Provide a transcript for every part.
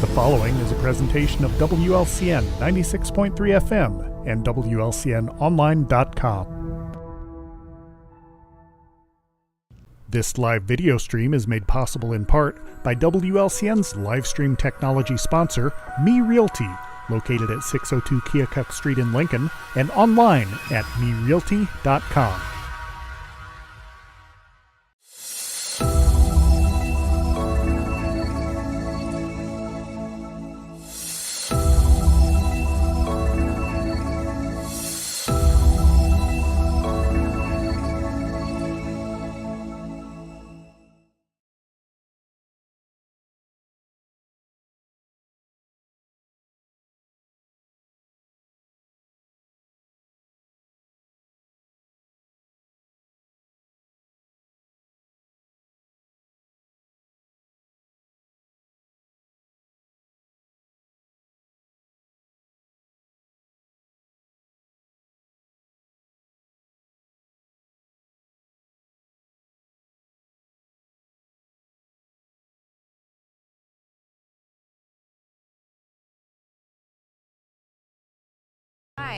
The following is a presentation of WLCN 96.3 FM and WLCNonline.com. This live video stream is made possible in part by WLCN's live stream technology sponsor, Me Realty, located at 602 Keokuk Street in Lincoln and online at merealty.com.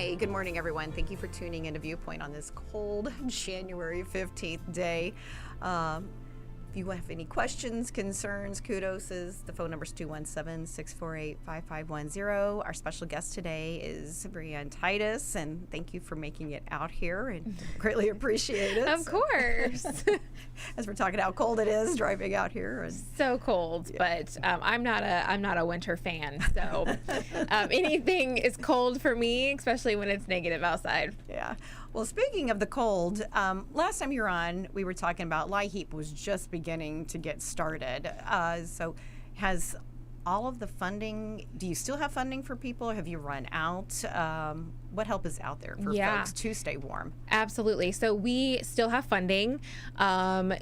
Hi, good morning everyone. Thank you for tuning into Viewpoint on this cold January 15th day. If you have any questions, concerns, kudos, the phone number is 217-648-5510. Our special guest today is Breann Titus, and thank you for making it out here, and greatly appreciate it. Of course. As we're talking how cold it is driving out here. And so cold, but I'm not a winter fan, so anything is cold for me, especially when it's negative outside. Yeah. Well, speaking of the cold, last time you were on, we were talking about LIHEAP was just beginning to get started. So has all of the funding, do you still have funding for people? Have you run out? What help is out there for folks to stay warm? Absolutely. So we still have funding.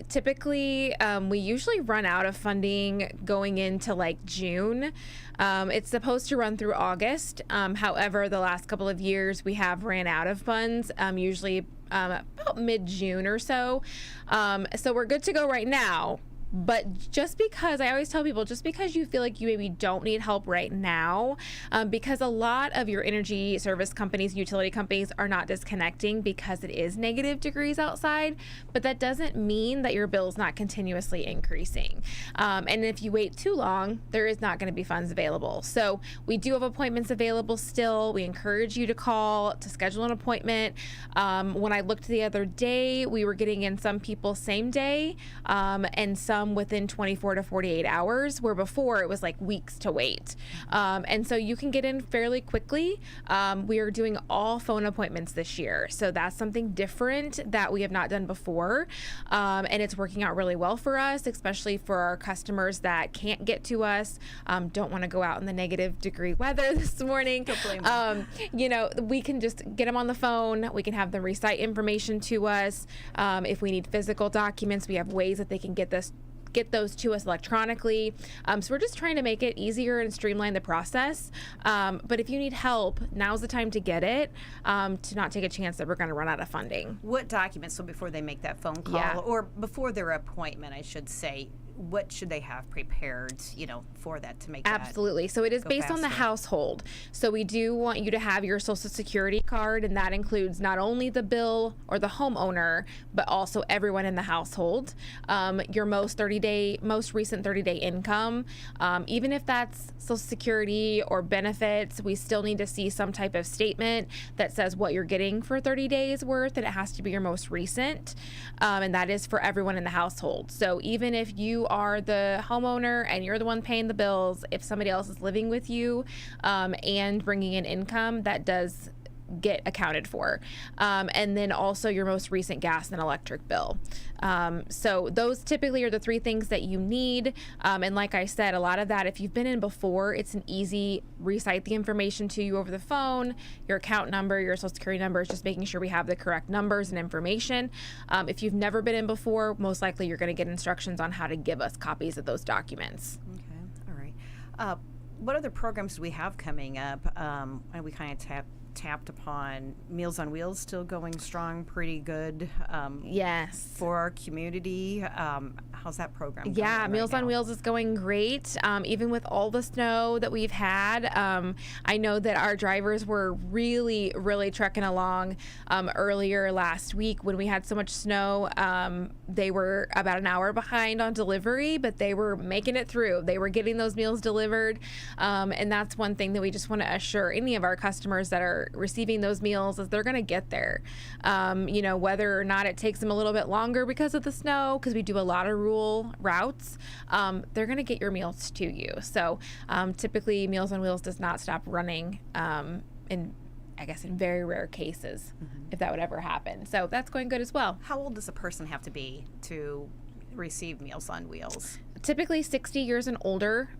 Typically, we usually run out of funding going into like June. It's supposed to run through August. However, the last couple of years we have ran out of funds, usually about mid-June or so. So we're good to go right now. But just because, I always tell people, just because you feel like you maybe don't need help right now, because a lot of your energy service companies, utility companies are not disconnecting because it is negative degrees outside, but that doesn't mean that your bill is not continuously increasing. And if you wait too long, there is not going to be funds available. So we do have appointments available still. We encourage you to call to schedule an appointment. When I looked the other day, we were getting in some people same day, and some within 24 to 48 hours, where before it was like weeks to wait. And so you can get in fairly quickly. We are doing all phone appointments this year. So that's something different that we have not done before. And it's working out really well for us, especially for our customers that can't get to us, don't want to go out in the negative degree weather this morning. You know, we can just get them on the phone. We can have them recite information to us. If we need physical documents, we have ways that they can get those to us electronically. So we're just trying to make it easier and streamline the process. But if you need help, now's the time to get it, to not take a chance that we're going to run out of funding. What documents, so before they make that phone call, or before their appointment, I should say, what should they have prepared, you know, for that to make Absolutely. So it is based on the household. So we do want you to have your Social Security card, and that includes not only the bill or the homeowner, but also everyone in the household. Your most recent 30-day income, even if that's Social Security or benefits, we still need to see some type of statement that says what you're getting for 30 days worth, and it has to be your most recent. And that is for everyone in the household. So even if you are the homeowner and you're the one paying the bills, if somebody else is living with you and bringing in income, that does get accounted for. And then also your most recent gas and electric bill. So those typically are the three things that you need. And like I said, a lot of that, if you've been in before, it's an easy recite the information to you over the phone, your account number, your Social Security number, is just making sure we have the correct numbers and information. If you've never been in before, most likely you're going to get instructions on how to give us copies of those documents. Okay, all right. What other programs do we have coming up? And we kind of tapped upon Meals on Wheels still going strong, pretty good. Yes. For our community. How's that program going? Yeah, Meals on Wheels is going great. Even with all the snow that we've had, I know that our drivers were really, really trekking along earlier last week when we had so much snow. They were about an hour behind on delivery, but they were making it through. They were getting those meals delivered. And that's one thing that we just want to assure any of our customers that are receiving those meals is they're going to get there. You know, whether or not it takes them a little bit longer because of the snow, because we do a lot of rural routes, they're going to get your meals to you. So typically Meals on Wheels does not stop running in very rare cases, if that would ever happen. So that's going good as well. How old does a person have to be to receive Meals on Wheels? Typically 60 years and older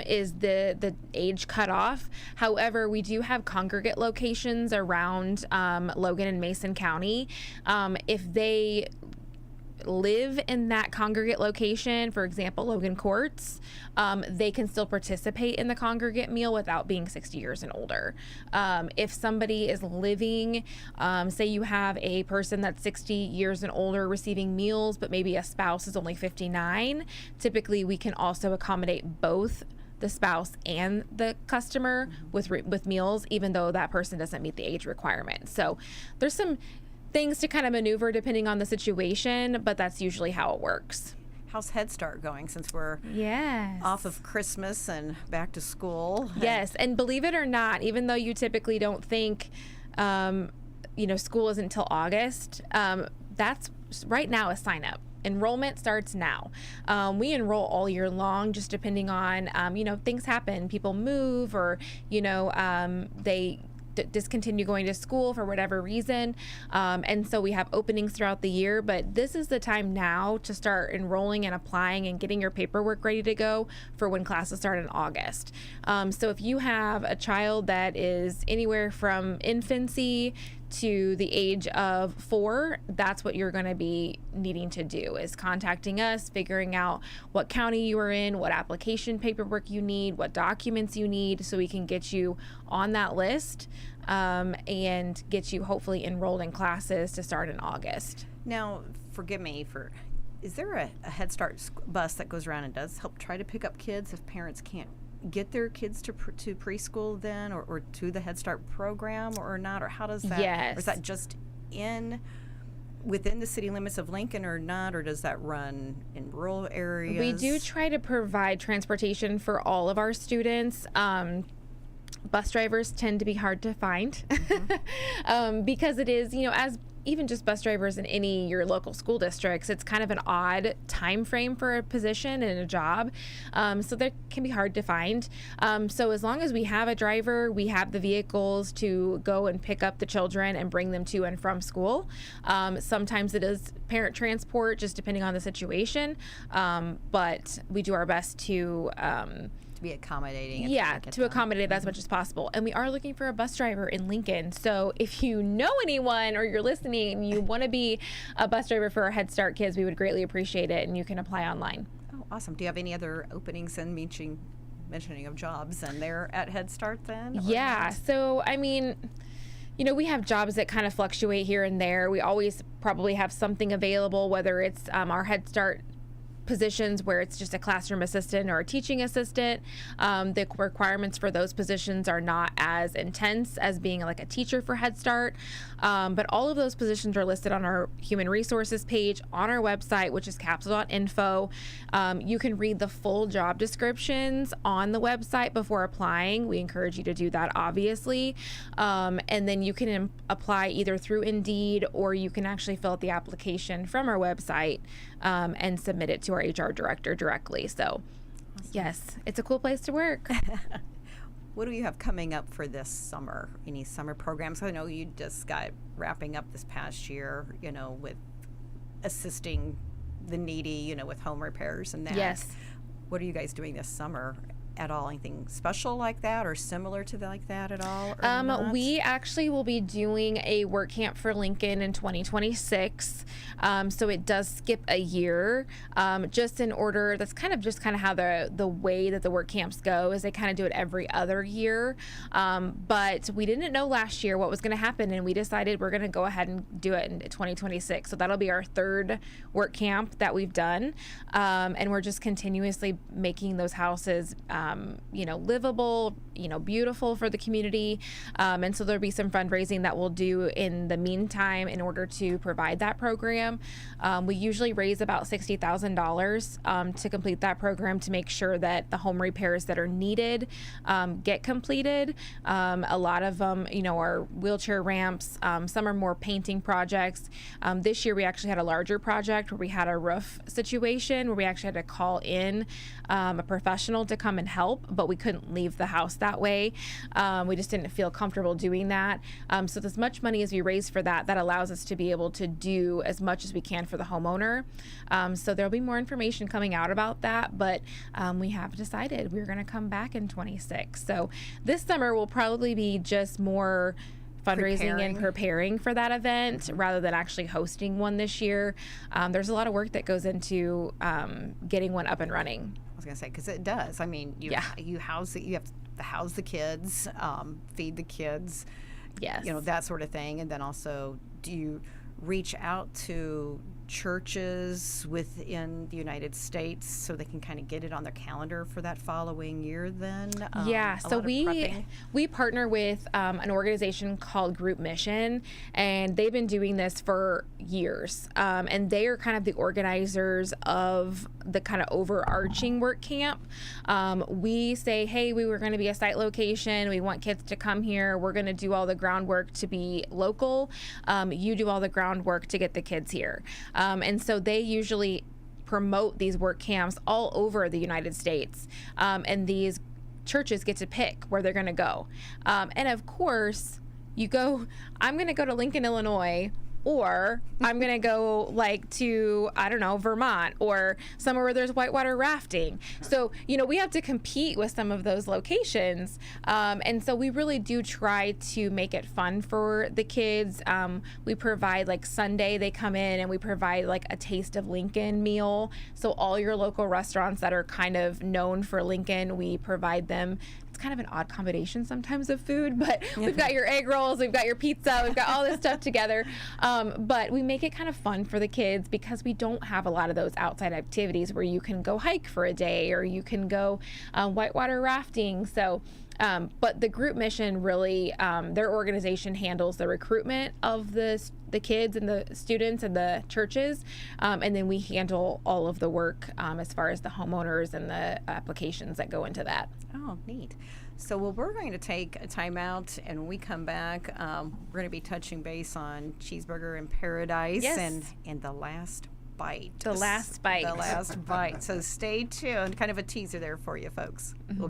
is the age cutoff. However, we do have congregate locations around Logan and Mason County. If they live in that congregate location, for example, Logan Courts, they can still participate in the congregate meal without being 60 years and older. If somebody is living, say you have a person that's 60 years and older receiving meals, but maybe a spouse is only 59, typically we can also accommodate both the spouse and the customer with meals, even though that person doesn't meet the age requirement. So there's some things to kind of maneuver depending on the situation, but that's usually how it works. how's Head Start going since we're Yes. off of Christmas and back to school? Yes, and believe it or not, even though you typically don't think, school isn't until August, that's right now a sign up. Enrollment starts now. We enroll all year long, just depending on, things happen. People move or, they discontinue going to school for whatever reason. And so we have openings throughout the year, but this is the time now to start enrolling and applying and getting your paperwork ready to go for when classes start in August. So if you have a child that is anywhere from infancy to the age of 4, that's what you're going to be needing to do, is contacting us, figuring out what county you are in, what application paperwork you need, what documents you need, so we can get you on that list and get you hopefully enrolled in classes to start in August. Now, forgive me is there a Head Start bus that goes around and does help try to pick up kids if parents can't get their kids to preschool then, or to the Head Start program, or not, or how does that? Yes. Or is that just within the city limits of Lincoln or not, or does that run in rural areas? We do try to provide transportation for all of our students. Bus drivers tend to be hard to find because it is, as even just bus drivers in your local school districts, it's kind of an odd time frame for a position and a job. So that can be hard to find. So as long as we have a driver, we have the vehicles to go and pick up the children and bring them to and from school. Sometimes it is parent transport, just depending on the situation. But we do our best to be accommodating. To accommodate as much as possible. And we are looking for a bus driver in Lincoln. So if you know anyone or you're listening and you want to be a bus driver for our Head Start kids, we would greatly appreciate it, and you can apply online. Oh, awesome. Do you have any other openings and mentioning of jobs and they're at Head Start then? Yeah. So, we have jobs that kind of fluctuate here and there. We always probably have something available, whether it's our Head Start positions where it's just a classroom assistant or a teaching assistant. The requirements for those positions are not as intense as being like a teacher for Head Start. But all of those positions are listed on our human resources page on our website, which is capcil.info. You can read the full job descriptions on the website before applying. We encourage you to do that, obviously. And then you can apply either through Indeed, or you can actually fill out the application from our website and submit it to our HR director directly. So, awesome. Yes, it's a cool place to work. What do you have coming up for this summer? Any summer programs? I know you just got wrapping up this past year, with assisting the needy, with home repairs and that. Yes. What are you guys doing this summer at all? Anything special like that or similar to like that at all? We actually will be doing a work camp for Lincoln in 2026. So it does skip a year, just in order. That's kind of how the way that the work camps go is they kind of do it every other year. But we didn't know last year what was going to happen, and we decided we're going to go ahead and do it in 2026. So that'll be our third work camp that we've done. And we're just continuously making those houses livable, beautiful for the community. And so there'll be some fundraising that we'll do in the meantime in order to provide that program. We usually raise about $60,000 to complete that program, to make sure that the home repairs that are needed get completed. A lot of them, are wheelchair ramps. Some are more painting projects. This year we actually had a larger project where we had a roof situation where we actually had to call in a professional to come and help, but we couldn't leave the house that way. We just didn't feel comfortable doing that. So as much money as we raise for that allows us to be able to do as much as we can for the homeowner. So there'll be more information coming out about that, but we have decided we're going to come back in 26. So this summer will probably be just more fundraising and preparing for that event rather than actually hosting one this year. There's a lot of work that goes into getting one up and running. I was going to say, because it does. I mean, you have to house the kids, feed the kids, yes, that sort of thing. And then also, do you reach out to churches within the United States so they can kind of get it on their calendar for that following year then? Yeah, so we partner with an organization called Group Mission, and they've been doing this for years. And they are kind of the organizers of the kind of overarching work camp. We say, hey, we were going to be a site location. We want kids to come here. We're going to do all the groundwork to be local. You do all the groundwork to get the kids here. And so they usually promote these work camps all over the United States. And these churches get to pick where they're going to go. And of course, I'm going to go to Lincoln, Illinois, or I'm going to go like to, I don't know, Vermont or somewhere where there's whitewater rafting. So, we have to compete with some of those locations. And so we really do try to make it fun for the kids. We provide like Sunday, they come in and we provide like a Taste of Lincoln meal. So all your local restaurants that are kind of known for Lincoln, we provide them. Kind of an odd combination sometimes of food, but we've got your egg rolls, we've got your pizza, we've got all this stuff together. But we make it kind of fun for the kids because we don't have a lot of those outside activities where you can go hike for a day or you can go whitewater rafting. So, but the Group Mission really, their organization handles the recruitment of the kids and the students and the churches, and then we handle all of the work as far as the homeowners and the applications that go into that. Oh, neat. So, we're going to take a time out, and when we come back, we're going to be touching base on Cheeseburger in Paradise and the last bite. The last bite. The last bite. So stay tuned. Kind of a teaser there for you folks. Mm-hmm.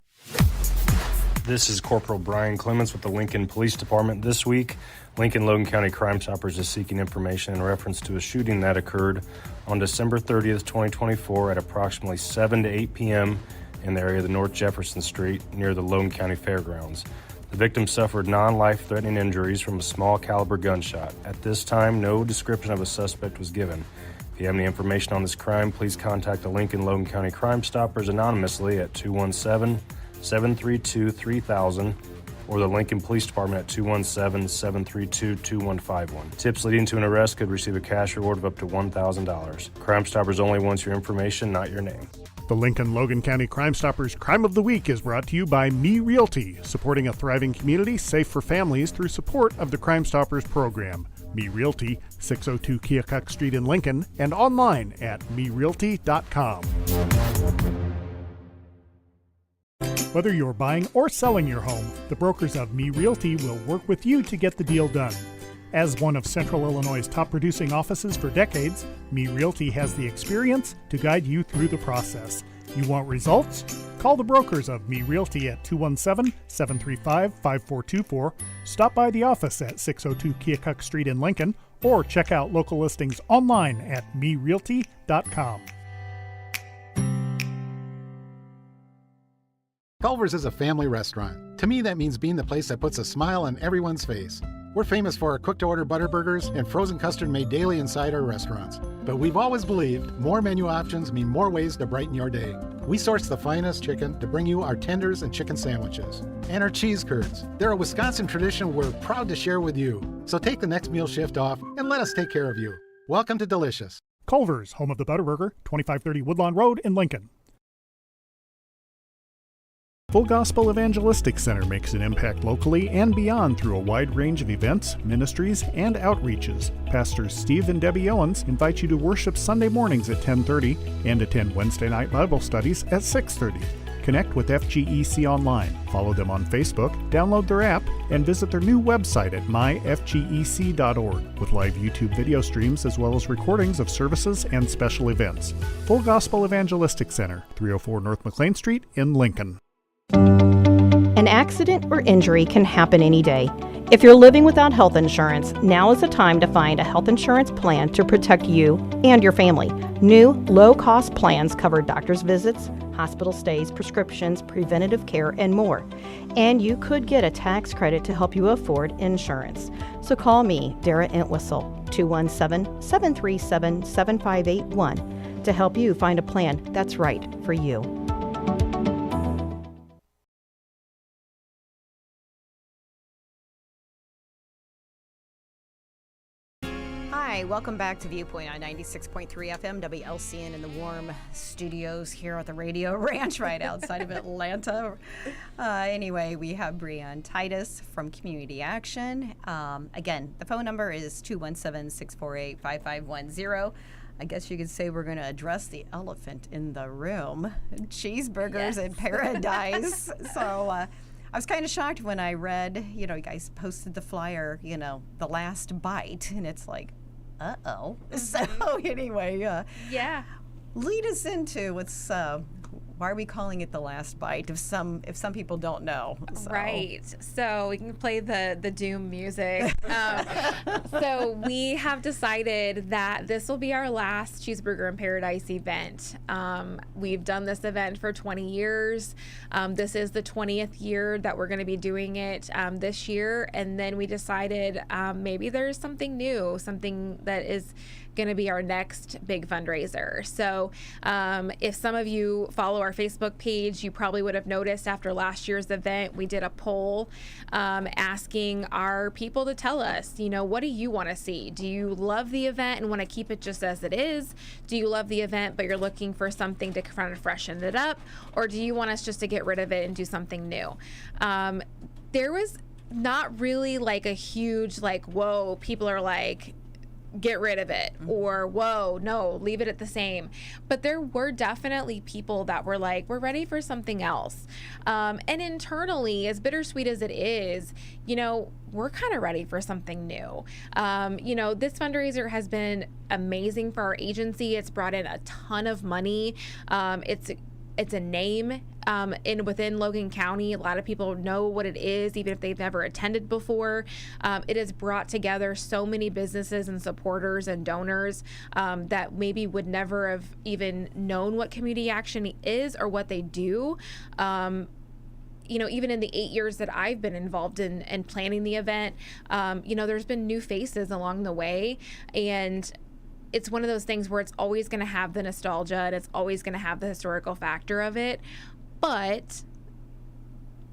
This is Corporal Breann Clements with the Lincoln Police Department. This week, Lincoln Logan County Crime Stoppers is seeking information in reference to a shooting that occurred on December 30th, 2024 at approximately 7 to 8 p.m. in the area of the North Jefferson Street near the Logan County Fairgrounds. The victim suffered non-life-threatening injuries from a small caliber gunshot. At this time, no description of a suspect was given. If you have any information on this crime, please contact the Lincoln Logan County Crime Stoppers anonymously at 217-732-3000 or the Lincoln Police Department at 217-732-2151. Tips leading to an arrest could receive a cash reward of up to $1,000. Crime Stoppers only wants your information, not your name. The Lincoln Logan County Crime Stoppers Crime of the Week is brought to you by Me Realty, supporting a thriving community safe for families through support of the Crime Stoppers program. Me Realty, 602 Keokuk Street in Lincoln, and online at merealty.com. Whether you're buying or selling your home, the brokers of Me Realty will work with you to get the deal done. As one of Central Illinois' top producing offices for decades, Me Realty has the experience to guide you through the process. You want results? Call the brokers of Me Realty at 217-735-5424, stop by the office at 602 Keokuk Street in Lincoln, or check out local listings online at merealty.com. Culver's is a family restaurant. To me, that means being the place that puts a smile on everyone's face. We're famous for our cooked-to-order butter burgers and frozen custard made daily inside our restaurants. But we've always believed more menu options mean more ways to brighten your day. We source the finest chicken to bring you our tenders and chicken sandwiches. And our cheese curds. They're a Wisconsin tradition we're proud to share with you. So take the next meal shift off and let us take care of you. Welcome to Delicious. Culver's, home of the Butterburger, 2530 Woodlawn Road in Lincoln. Full Gospel Evangelistic Center makes an impact locally and beyond through a wide range of events, ministries, and outreaches. Pastors Steve and Debbie Owens invite you to worship Sunday mornings at 10:30 and attend Wednesday night Bible studies at 6:30. Connect with FGEC online, follow them on Facebook, download their app, and visit their new website at myfgec.org with live YouTube video streams as well as recordings of services and special events. Full Gospel Evangelistic Center, 304 North McLean Street in Lincoln. An accident or injury can happen any day. If you're living without health insurance, now is the time to find a health insurance plan to protect you and your family. New, low-cost plans cover doctor's visits, hospital stays, prescriptions, preventative care, and more. And you could get a tax credit to help you afford insurance. So call me, Dara Entwistle, 217-737-7581 to help you find a plan that's right for you. Hi, welcome back to Viewpoint on 96.3 FM WLCN in the warm studios here at the Radio Ranch right outside of Atlanta. Anyway, we have Breann, Titus from Community Action. Again, the phone number is 217-648-5510. I guess you could say we're going to address the elephant in the room, cheeseburgers in paradise. So I was kind of shocked when I read, you guys posted the flyer, the last bite, and it's like, uh-oh. So anyway, Yeah. lead us into what's, why are we calling it the last bite if some people don't know? So. Right. So we can play the doom music. So we have decided that this will be our last Cheeseburger in Paradise event. We've done this event for 20 years. This is the 20th year that we're going to be doing it this year. And then we decided maybe there's something new, something that is going to be our next big fundraiser. So if some of you follow our Facebook page, you probably would have noticed after last year's event, we did a poll asking our people to tell us, what do you want to see? Do you love the event and want to keep it just as it is? Do you love the event, but you're looking for something to kind of freshen it up? Or do you want us just to get rid of it and do something new? There was not really like a huge, whoa, people are like, get rid of it, or whoa, no, leave it at the same. But there were definitely people that were like, we're ready for something else. And internally, as bittersweet as it is, we're kind of ready for something new. This fundraiser has been amazing for our agency. It's brought in a ton of money. It's a name within Logan County. A lot of people know what it is, even if they've never attended before. It has brought together so many businesses and supporters and donors that maybe would never have even known what community action is or what they do. Even in the 8 years that I've been involved in planning the event, there's been new faces along the way. And it's one of those things where it's always going to have the nostalgia and it's always going to have the historical factor of it. But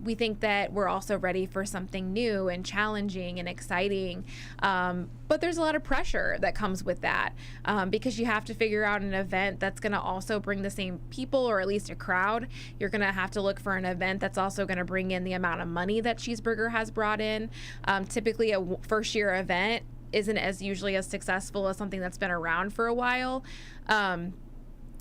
we think that we're also ready for something new and challenging and exciting. But there's a lot of pressure that comes with that because you have to figure out an event that's going to also bring the same people, or at least a crowd. You're going to have to look for an event that's also going to bring in the amount of money that Cheeseburger has brought in. Typically a first year event isn't usually as successful as something that's been around for a while.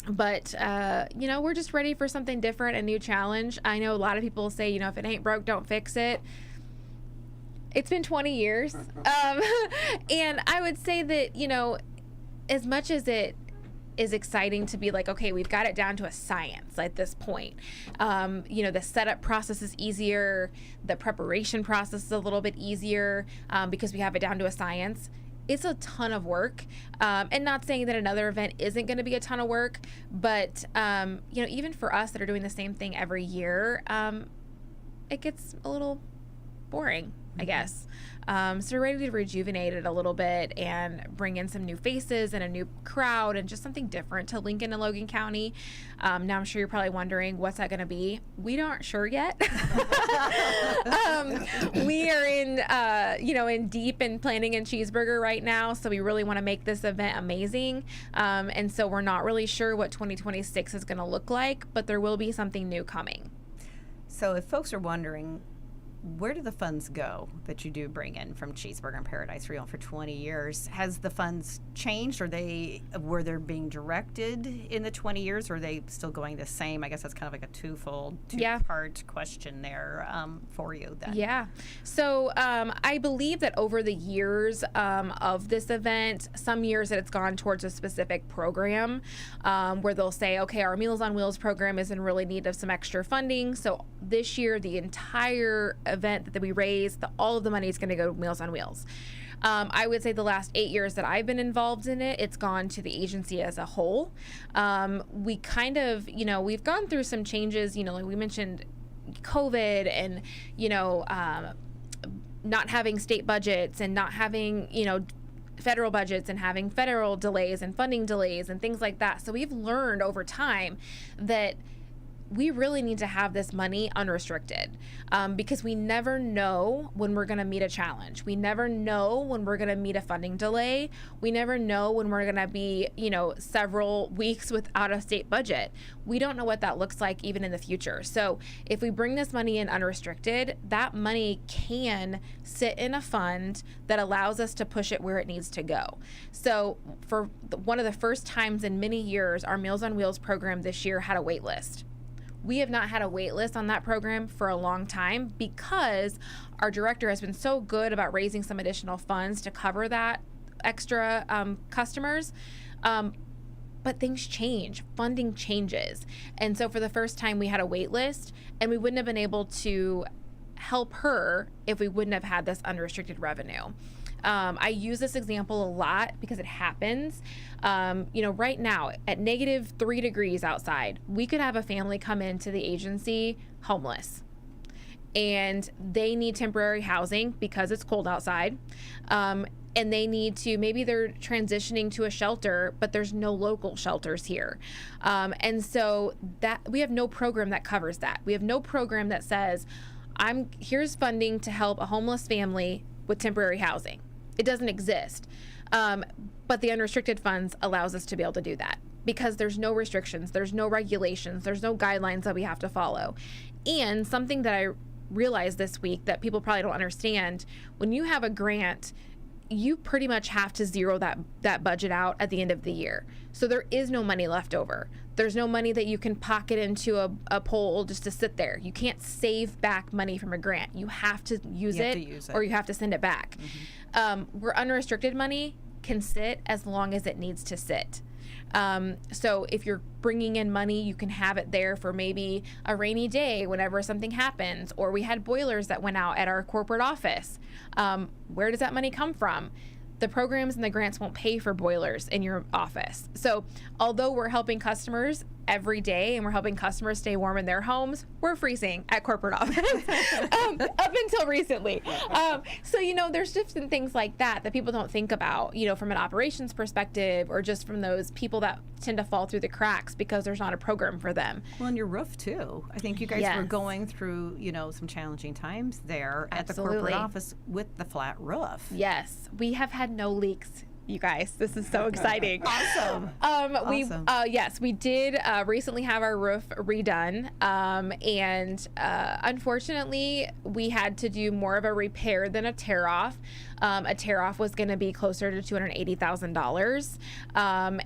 But we're just ready for something different, a new challenge. I know a lot of people say, if it ain't broke, don't fix it. It's been 20 years. And I would say that, as much as it is exciting to be like, okay, we've got it down to a science at this point. The setup process is easier. The preparation process is a little bit easier because we have it down to a science. It's a ton of work. And not saying that another event isn't going to be a ton of work, but, even for us that are doing the same thing every year, it gets a little boring, I guess. So we're ready to rejuvenate it a little bit and bring in some new faces and a new crowd and just something different to Lincoln and Logan County. Now I'm sure you're probably wondering, what's that going to be? We aren't sure yet. We are in deep in planning and Cheeseburger right now. So we really want to make this event amazing. And so we're not really sure what 2026 is going to look like, but there will be something new coming. So if folks are wondering, where do the funds go that you do bring in from Cheeseburger in Paradise for 20 years? Has the funds changed? Were they being directed in the 20 years, or are they still going the same? I guess that's kind of like a two-part question there for you then. Yeah. So I believe that over the years of this event, some years that it's gone towards a specific program where they'll say, okay, our Meals on Wheels program is in really need of some extra funding. So this year, the entire event that we raise, all of the money is going to go to Meals on Wheels. I would say the last 8 years that I've been involved in it, it's gone to the agency as a whole. We kind of, we've gone through some changes, like we mentioned COVID and, not having state budgets and not having, federal budgets and having federal delays and funding delays and things like that. So we've learned over time that we really need to have this money unrestricted, because we never know when we're going to meet a challenge. We never know when we're going to meet a funding delay. We never know when we're going to be, several weeks without a state budget. We don't know what that looks like even in the future. So if we bring this money in unrestricted, that money can sit in a fund that allows us to push it where it needs to go. So for one of the first times in many years, our Meals on Wheels program this year had a wait list. We have not had a wait list on that program for a long time because our director has been so good about raising some additional funds to cover that extra customers. But things change, funding changes. And so for the first time we had a wait list, and we wouldn't have been able to help her if we wouldn't have had this unrestricted revenue. I use this example a lot because it happens. Right now at -3 degrees outside, we could have a family come into the agency homeless, and they need temporary housing because it's cold outside. And they need to, maybe they're transitioning to a shelter, but there's no local shelters here. And so that we have no program that covers that. We have no program that says, here's funding to help a homeless family with temporary housing. It doesn't exist. But the unrestricted funds allows us to be able to do that because there's no restrictions, there's no regulations, there's no guidelines that we have to follow. And something that I realized this week that people probably don't understand, when you have a grant, you pretty much have to zero that budget out at the end of the year. So there is no money left over. There's no money that you can pocket into a poll just to sit there. You can't save back money from a grant. You have to use it or you have to send it back. Where unrestricted money can sit as long as it needs to sit. So if you're bringing in money, you can have it there for maybe a rainy day whenever something happens, or we had boilers that went out at our corporate office. Where does that money come from? The programs and the grants won't pay for boilers in your office. So although we're helping customers every day and we're helping customers stay warm in their homes, we're freezing at corporate office up until recently. So, there's different things like that people don't think about, from an operations perspective, or just from those people that tend to fall through the cracks because there's not a program for them. Well, and your roof too. I think you guys were going through, some challenging times there at the corporate office with the flat roof. Yes, we have had no leaks. You guys, this is so exciting. Awesome. We did recently have our roof redone, and unfortunately, we had to do more of a repair than a tear off. A tear off was going to be closer to $280,000,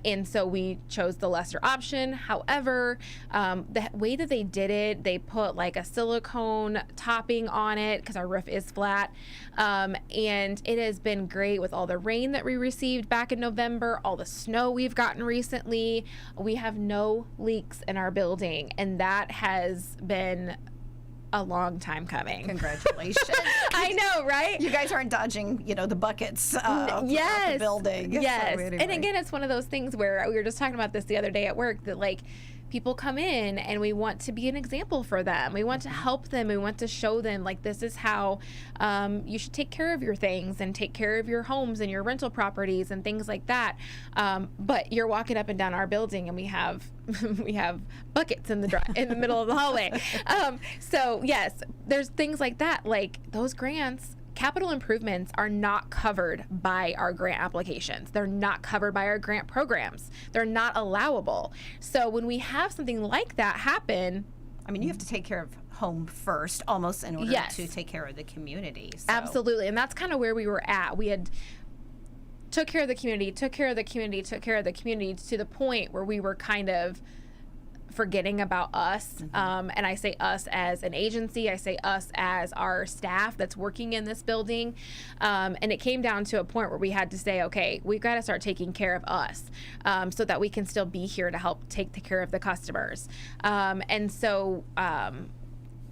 and so we chose the lesser option. However, the way that they did it, they put like a silicone topping on it because our roof is flat, and it has been great with all the rain that we received back in November, all the snow we've gotten recently. We have no leaks in our building, and that has been a long time coming. Congratulations. I know, right? You guys aren't dodging, the buckets of the building. Yes. So anyway. And again, it's one of those things where we were just talking about this the other day at work, that people come in and we want to be an example for them. We want to help them. We want to show them this is how you should take care of your things and take care of your homes and your rental properties and things like that. But you're walking up and down our building and we have buckets in the middle of the hallway. So yes, there's things like that. Those grants, capital improvements are not covered by our grant applications. They're not covered by our grant programs. They're not allowable. So when we have something like that happen, you have to take care of home first, almost, in order to take care of the community. So. Absolutely. And that's kind of where we were at. We had took care of the community to the point where we were kind of forgetting about us. And I say us as an agency, I say us as our staff that's working in this building. And it came down to a point where we had to say, okay, we've got to start taking care of us so that we can still be here to help take care of the customers. And so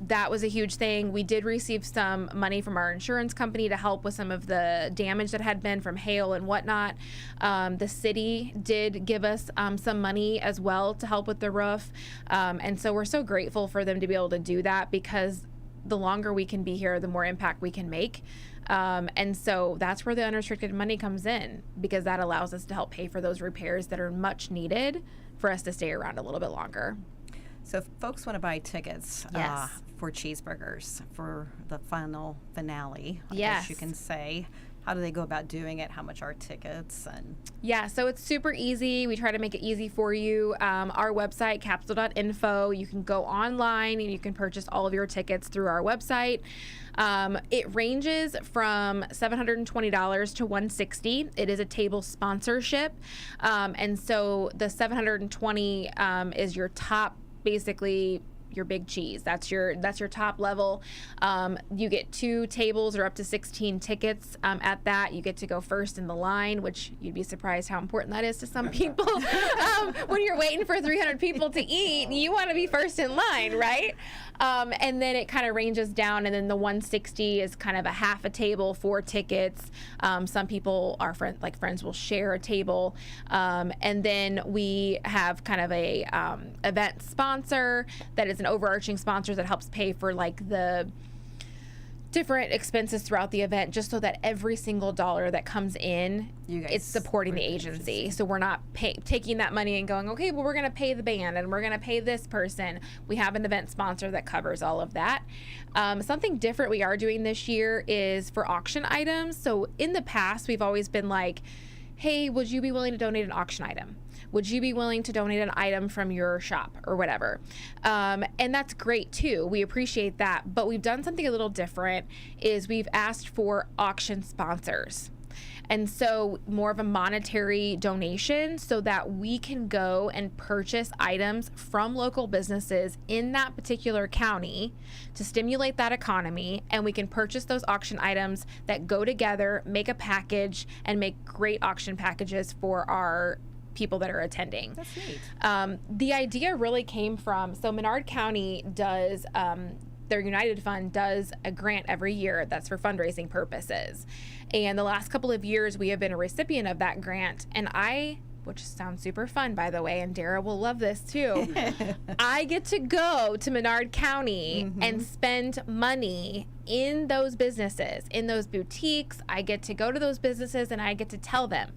that was a huge thing. We did receive some money from our insurance company to help with some of the damage that had been from hail and whatnot. The city did give us some money as well to help with the roof. And so we're so grateful for them to be able to do that, because the longer we can be here, the more impact we can make. And so that's where the unrestricted money comes in, because that allows us to help pay for those repairs that are much needed for us to stay around a little bit longer. So if folks want to buy tickets Yes. for cheeseburgers for the final finale, I Yes. guess you can say, how do they go about doing it? How much are tickets? And Yeah, so it's super easy. We try to make it easy for you. Our website, CAPCIL.info, you can go online and you can purchase all of your tickets through our website. It ranges from $720 to $160. It is a table sponsorship. And so the $720 is your top, basically your big cheese. That's your top level. You get 2 tables or up to 16 tickets at that. You get to go first in the line, which you'd be surprised how important that is to some people. When you're waiting for 300 people to eat, you want to be first in line, right? And then it kind of ranges down, and then the 160 is kind of a half a table, 4 tickets. Some people, our friends will share a table. And then we have kind of a event sponsor that is an overarching sponsor that helps pay for like the different expenses throughout the event, just so that every single dollar that comes in, You guys it's supporting the agency. So we're not taking that money and going, okay, well, we're going to pay the band and we're going to pay this person. We have an event sponsor that covers all of that. Something different we are doing this year is for auction items. So in the past, we've always been like, hey, would you be willing to donate an auction item? Would you be willing to donate an item from your shop or whatever? And that's great too. We appreciate that. But we've done something a little different, is we've asked for auction sponsors. And so more of a monetary donation so that we can go and purchase items from local businesses in that particular county to stimulate that economy. And we can purchase those auction items that go together, make a package, and make great auction packages for our people that are attending. that's neat. The idea really came from, so Menard County does, their United Fund does a grant every year that's for fundraising purposes. And the last couple of years, we have been a recipient of that grant. And which sounds super fun, by the way, and Dara will love this too, I get to go to Menard County and spend money in those businesses, in those boutiques. I get to go to those businesses and I get to tell them,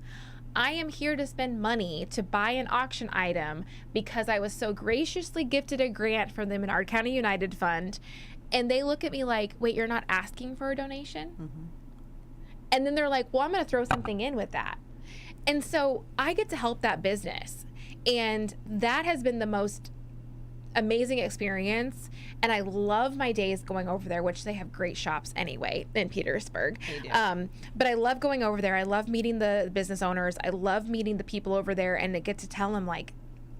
I am here to spend money to buy an auction item because I was so graciously gifted a grant from the Menard County United Fund. And they look at me like, wait, you're not asking for a donation? And then they're like, well, I'm going to throw something in with that. And so I get to help that business. And that has been the most amazing experience. And I love my days going over there, which they have great shops anyway in Petersburg. They do. But I love going over there. I love meeting the business owners. I love meeting the people over there, and I get to tell them, like,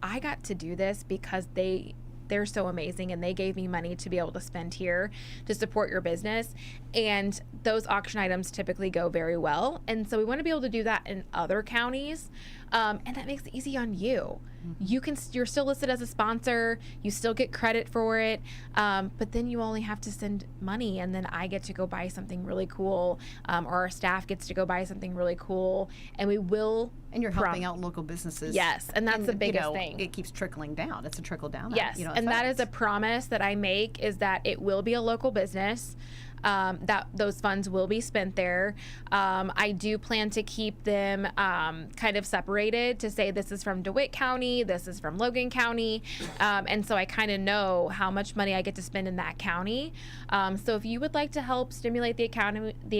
I got to do this because they're so amazing and they gave me money to be able to spend here to support your business. And those auction items typically go very well. And so we want to be able to do that in other counties. And that makes it easy on you. You're still listed as a sponsor. You still get credit for it. But then you only have to send money, and then I get to go buy something really cool, or our staff gets to go buy something really cool, and we will. And you're helping out local businesses. Yes, and that's the biggest you know, thing. It keeps trickling down. It's a trickle down. Yes, and that is a promise that I make, is that it will be a local business. That those funds will be spent there. I do plan to keep them kind of separated to say this is from DeWitt County, this is from Logan County, and so I kind of know how much money I get to spend in that county. So if you would like to help stimulate the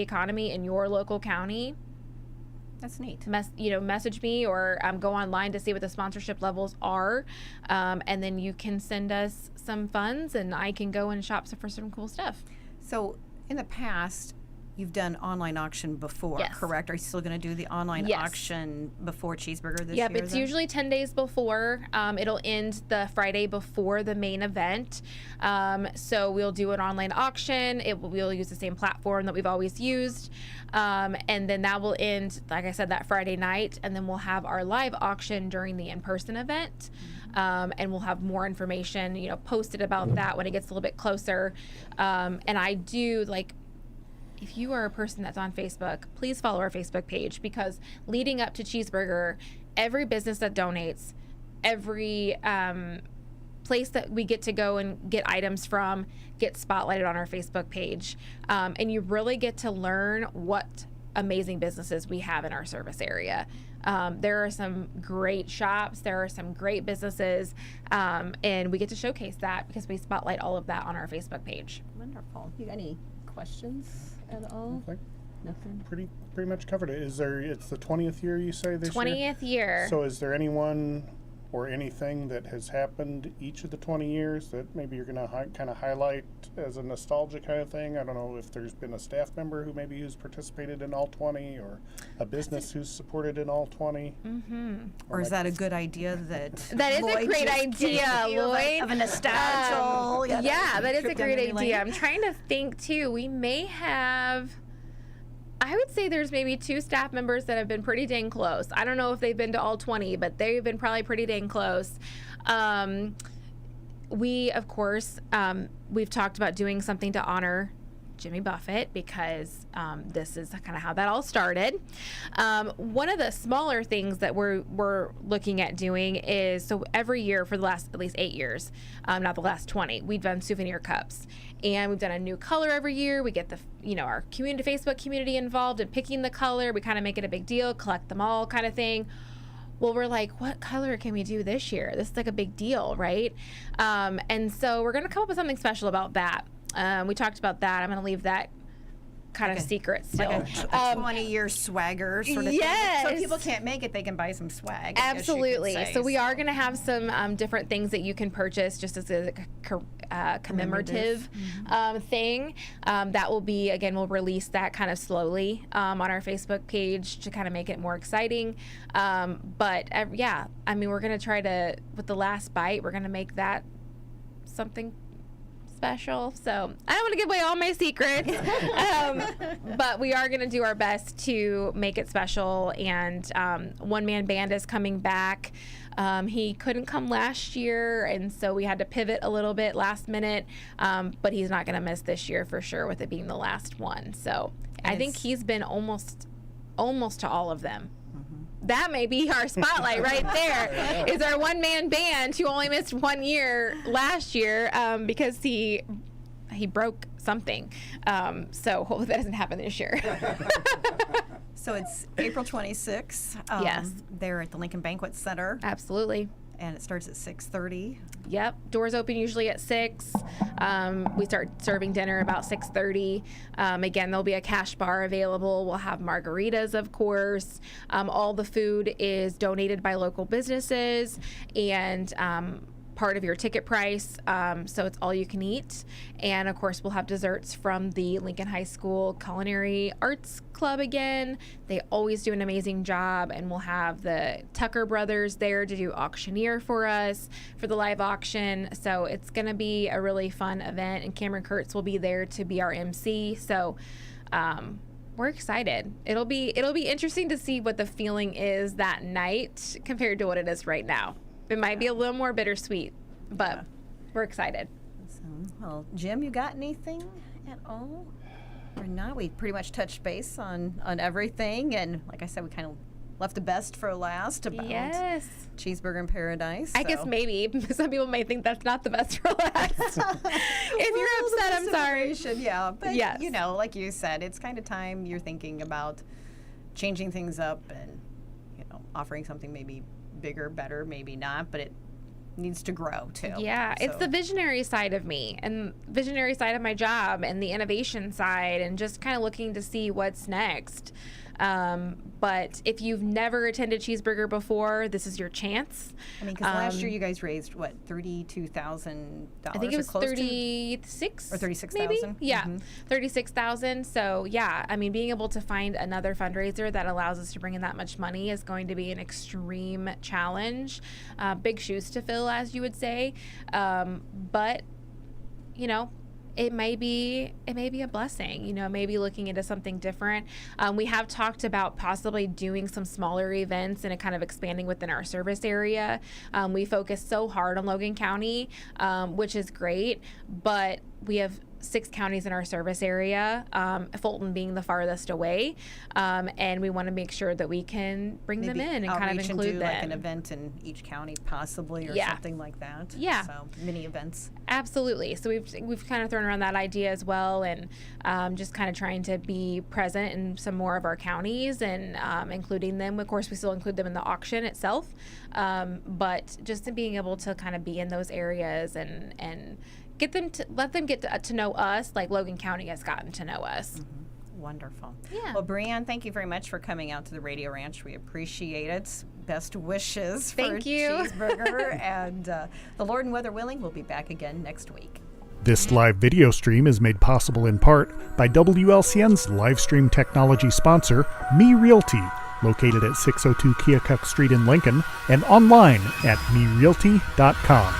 economy in your local county, that's neat. Message me or go online to see what the sponsorship levels are, and then you can send us some funds, and I can go and shop for some cool stuff. So in the past, you've done online auction before, Yes. correct? Are you still going to do the online Yes. auction before Cheeseburger this Yep, year? it's then? usually 10 days before. It'll end the Friday before the main event. So we'll do an online auction. We'll use the same platform that we've always used. And then that will end, like I said, that Friday night. And then we'll have our live auction during the in-person event. And we'll have more information, posted about that when it gets a little bit closer. And I do, if you are a person that's on Facebook, please follow our Facebook page, because leading up to Cheeseburger, every business that donates, every place that we get to go and get items from gets spotlighted on our Facebook page. And you really get to learn what amazing businesses we have in our service area. There are some great shops, there are some great businesses, and we get to showcase that because we spotlight all of that on our Facebook page. Wonderful. You got any questions at all? Okay. Nothing. Pretty much covered it. It's the 20th year, you say, this year? 20th year. So is there anyone or anything that has happened each of the 20 years that maybe you're going to kind of highlight as a nostalgia kind of thing? I don't know if there's been a staff member who's participated in all 20, or a business who's supported in all 20. Mm-hmm. Or is that a good idea that That is Lloyd a great just idea, gave you Lloyd. Of a nostalgia. Yeah, that is a trip down great memory idea. lane. I'm trying to think too. We may have, I would say there's maybe 2 staff members that have been pretty dang close. I don't know if they've been to all 20, but they've been probably pretty dang close. We, of course, we've talked about doing something to honor Jimmy Buffett because this is kind of how that all started. One of the smaller things that we're looking at doing is, so every year for the last at least 8 years, not the last 20, we've done souvenir cups. And we've done a new color every year. We get our Facebook community involved in picking the color. We kind of make it a big deal, collect them all kind of thing. Well, we're like, what color can we do this year? This is like a big deal, right? And so we're going to come up with something special about that. We talked about that. I'm going to leave that kind of secret still. Like a 20-year swagger sort of yes. thing. So if people can't make it, they can buy some swag. I guess you could Absolutely. say. So we are going to have some different things that you can purchase just as a commemorative thing. That will be, again, we'll release that kind of slowly on our Facebook page to kind of make it more exciting. But yeah, I mean, we're going to try to, with the last bite, we're going to make that something special. So I don't want to give away all my secrets, but we are going to do our best to make it special. And One Man Band is coming back. He couldn't come last year, and so we had to pivot a little bit last minute, but he's not going to miss this year for sure with it being the last one. So I think he's been almost to all of them. That may be our spotlight right there, is our one-man band who only missed 1 year last year because he broke something. So hopefully that doesn't happen this year. So it's April 26th. Yes. They're at the Lincoln Banquet Center, Absolutely. and it starts at 6:30. Yep. Doors open usually at 6. We start serving dinner about 6:30. Again, there'll be a cash bar available. We'll have margaritas, of course. All the food is donated by local businesses and part of your ticket price. So it's all you can eat. And of course, we'll have desserts from the Lincoln High School Culinary Arts Club again. They always do an amazing job. And we'll have the Tucker brothers there to do auctioneer for us for the live auction. So it's going to be a really fun event. And Cameron Kurtz will be there to be our MC. So we're excited. It'll be interesting to see what the feeling is that night compared to what it is right now. It might be a little more bittersweet, but we're excited. So, well, Jim, you got anything at all? Or not? We pretty much touched base on everything, and like I said, we kind of left the best for last about Yes. Cheeseburger in Paradise. I guess maybe some people may think that's not the best for last. If you're upset, I'm sorry. Yeah, but Yes. like you said, it's kind of time you're thinking about changing things up and offering something maybe bigger, better, maybe not, but it needs to grow too. Yeah, it's the visionary side of me and visionary side of my job and the innovation side and just kind of looking to see what's next. But if you've never attended Cheeseburger before, this is your chance. I mean, because last year you guys raised what, $32,000? I think it was 36 or 36,000. maybe. Yeah, 36,000. So yeah, I mean, being able to find another fundraiser that allows us to bring in that much money is going to be an extreme challenge. Big shoes to fill, as you would say. But it may be a blessing, maybe looking into something different. We have talked about possibly doing some smaller events and kind of expanding within our service area. We focus so hard on Logan County, which is great, but we have 6 counties in our service area, Fulton being the farthest away, and we want to make sure that we can bring them in and kind of outreach include and do them. like an event in each county possibly, or something like that. Yeah. So mini events. Absolutely. So we've kind of thrown around that idea as well, and just kind of trying to be present in some more of our counties and including them. Of course, we still include them in the auction itself, but just in being able to kind of be in those areas and let them get to know us like Logan County has gotten to know us. Wonderful. Yeah. Well, Breann, thank you very much for coming out to the Radio Ranch. We appreciate it. Best wishes Thank for you. Cheeseburger. And the Lord and weather willing, we'll be back again next week. This live video stream is made possible in part by WLCN's live stream technology sponsor, Me Realty, located at 602 Keokuk Street in Lincoln and online at merealty.com.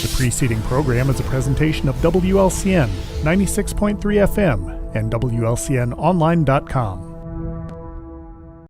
The preceding program is a presentation of WLCN 96.3 FM and WLCNonline.com.